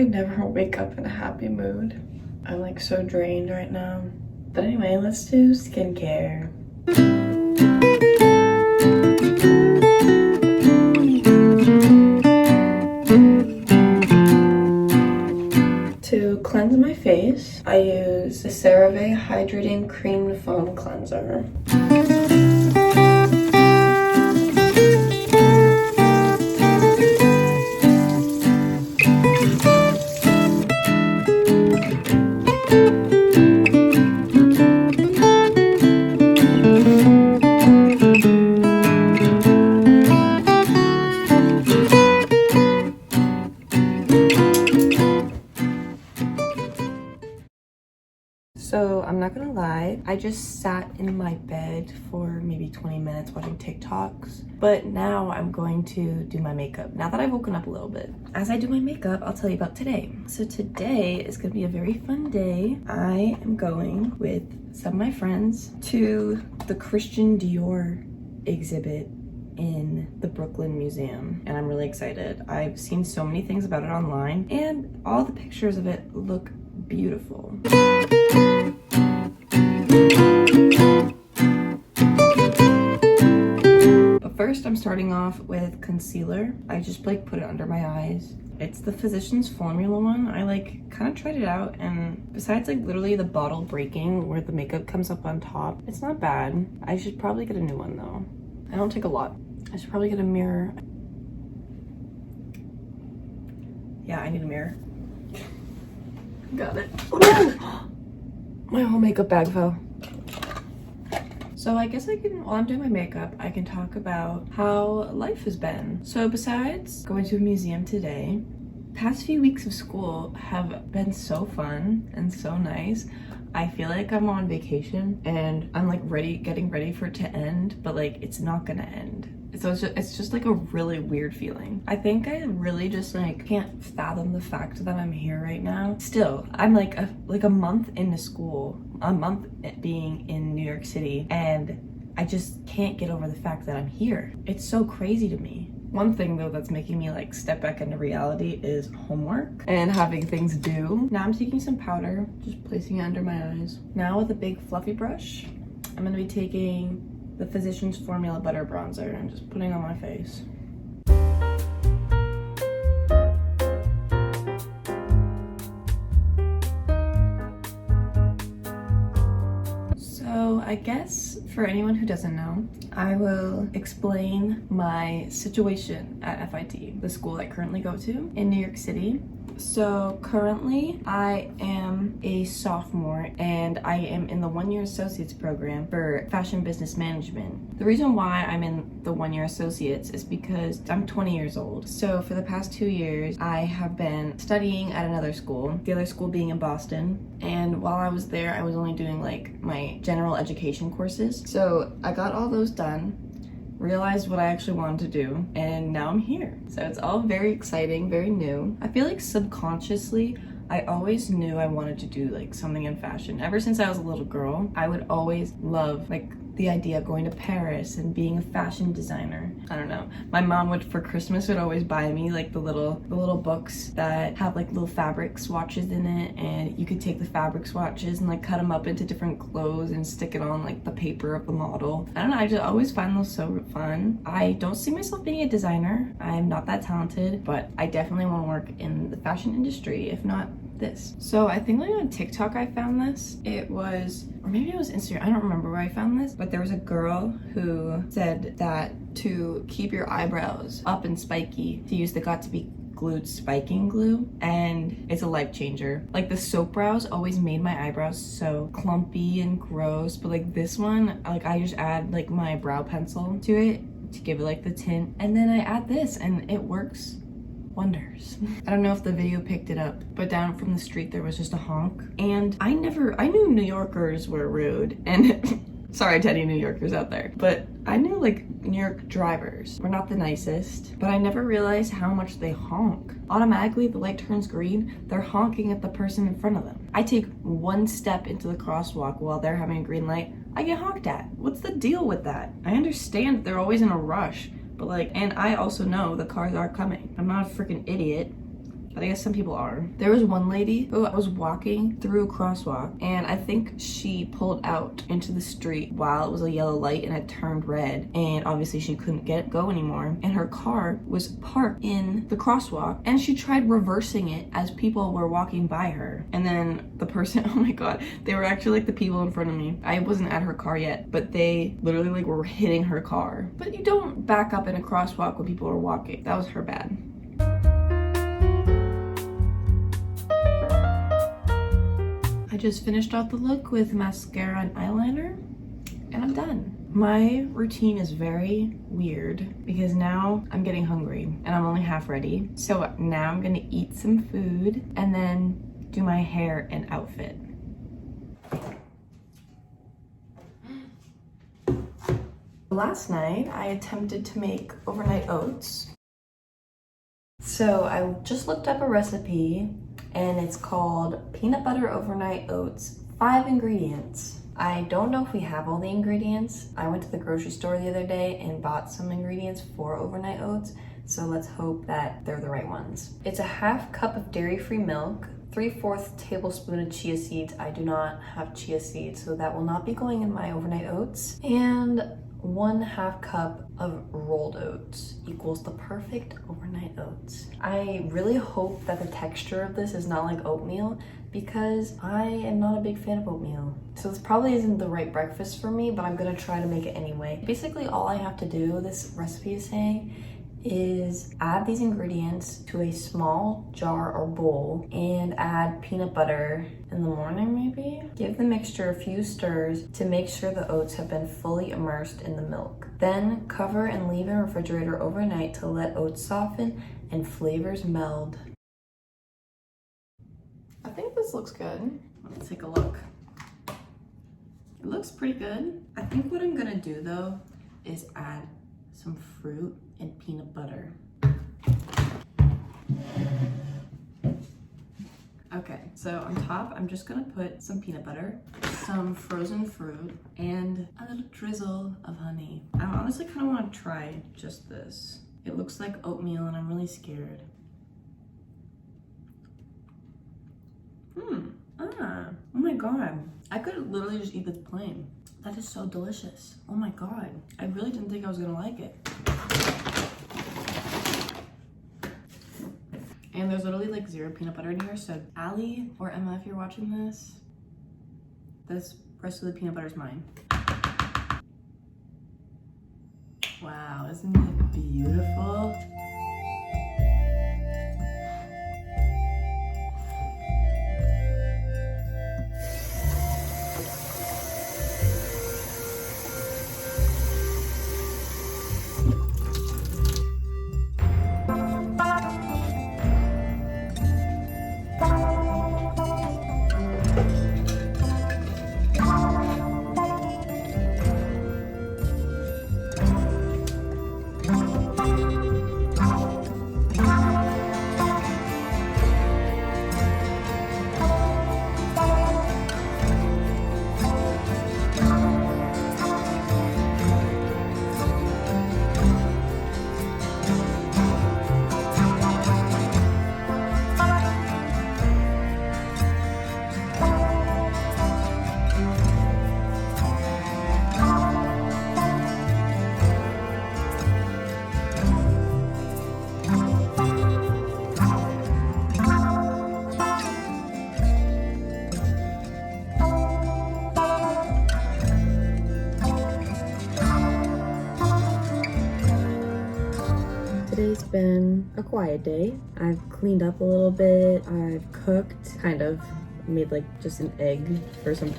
I never wake up in a happy mood. I'm like so drained right now. But anyway, let's do skincare. To cleanse my face, I use the CeraVe Hydrating Cream Foam Cleanser. So I'm not gonna lie, I just sat in my bed for maybe 20 minutes watching TikToks, but now I'm going to do my makeup now that I've woken up a little bit. As I do my makeup, I'll tell you about today. So today is gonna be a very fun day. I am going with some of my friends to the Christian Dior exhibit in the Brooklyn Museum, and I'm really excited. I've seen so many things about it online, and all the pictures of it look beautiful. But first, I'm starting off with concealer. I just like put it under my eyes. It's the Physicians Formula one. I like kind of tried it out, and besides like literally the bottle breaking where the makeup comes up on top, it's not bad. I should probably get a new one though. I don't take a lot. I should probably get a mirror. Yeah, I need a mirror. Got it. My whole makeup bag fell. So I guess while I'm doing my makeup, I can talk about how life has been. So besides going to a museum today, past few weeks of school have been so fun and so nice. I feel like I'm on vacation and I'm like getting ready for it to end, but like it's not gonna end. So it's just like a really weird feeling. I think I really just like can't fathom the fact that I'm here right now. Still, I'm like a month into school, a month being in New York City, and I just can't get over the fact that I'm here. It's so crazy to me. One thing though that's making me like step back into reality is homework and having things due. Now I'm taking some powder, just placing it under my eyes. Now with a big fluffy brush, I'm gonna be taking the Physicians Formula Butter Bronzer and just putting on my face. So I guess for anyone who doesn't know, I will explain my situation at FIT, the school I currently go to in New York City. So currently I am a sophomore and I am in the one-year associates program for fashion business management. The reason why I'm in the one-year associates is because I'm 20 years old. So for the past 2 years, I have been studying at another school, the other school being in Boston. And while I was there, I was only doing like my general education courses. So I got all those done, realized what I actually wanted to do, and now I'm here. So it's all very exciting, very new. I feel like subconsciously, I always knew I wanted to do like something in fashion. Ever since I was a little girl, I would always love like the idea of going to Paris and being a fashion designer. I don't know. My mom for Christmas would always buy me like the little books that have like little fabric swatches in it, and you could take the fabric swatches and like cut them up into different clothes and stick it on like the paper of the model. I don't know, I just always find those so fun. I don't see myself being a designer. I'm not that talented, but I definitely want to work in the fashion industry, if not this. So I think like on TikTok I found this. It was, or maybe it was Instagram, I don't remember where I found this, but there was a girl who said that to keep your eyebrows up and spiky, to use the Got2b Glued spiking glue, and it's a life changer. Like the soap brows always made my eyebrows so clumpy and gross, but like this one, like I just add like my brow pencil to it to give it like the tint, and then I add this and it works wonders. I don't know if the video picked it up, but down from the street there was just a honk, and I knew New Yorkers were rude, and sorry to any New Yorkers out there, but I knew like New York drivers were not the nicest, but I never realized how much they honk. Automatically, the light turns green, they're honking at the person in front of them. I take one step into the crosswalk while they're having a green light, I get honked at. What's the deal with that? I understand that they're always in a rush, but like, and I also know the cars are coming. I'm not a freaking idiot. but I guess some people are. There was one lady who was walking through a crosswalk, and I think she pulled out into the street while it was a yellow light and it turned red, and obviously she couldn't go anymore, and her car was parked in the crosswalk, and she tried reversing it as people were walking by her. And then the person, oh my god, they were actually like the people in front of me. I wasn't at her car yet, but they literally like were hitting her car. But you don't back up in a crosswalk when people are walking. That was her bad. I just finished off the look with mascara and eyeliner, and I'm done. My routine is very weird because now I'm getting hungry and I'm only half ready. So now I'm gonna eat some food and then do my hair and outfit. Last night I attempted to make overnight oats. So I just looked up a recipe and it's called peanut butter overnight oats, 5 ingredients. I don't know if we have all the ingredients. I went to the grocery store the other day and bought some ingredients for overnight oats, so let's hope that they're the right ones. It's a half cup of dairy-free milk, 3/4 tablespoon of chia seeds. I do not have chia seeds, so that will not be going in my overnight oats. And 1/2 cup of rolled oats equals the perfect overnight oats. I really hope that the texture of this is not like oatmeal because I am not a big fan of oatmeal. So this probably isn't the right breakfast for me, but I'm gonna try to make it anyway. Basically all I have to do, this recipe is saying, is add these ingredients to a small jar or bowl and add peanut butter in the morning maybe. Give the mixture a few stirs to make sure the oats have been fully immersed in the milk. Then cover and leave in the refrigerator overnight to let oats soften and flavors meld. I think this looks good. Let's take a look. It looks pretty good. I think what I'm gonna do though is add some fruit and peanut butter. Okay, so on top, I'm just gonna put some peanut butter, some frozen fruit, and a little drizzle of honey. I honestly kind of want to try just this. It looks like oatmeal and I'm really scared. Oh my god. I could literally just eat this plain. That is so delicious. Oh my god. I really didn't think I was gonna like it. And there's literally like 0 peanut butter in here, so Allie or Emma, if you're watching this rest of the peanut butter is mine. Wow, isn't it beautiful? Today's been a quiet day. I've cleaned up a little bit. I've cooked, kind of made like just an egg for some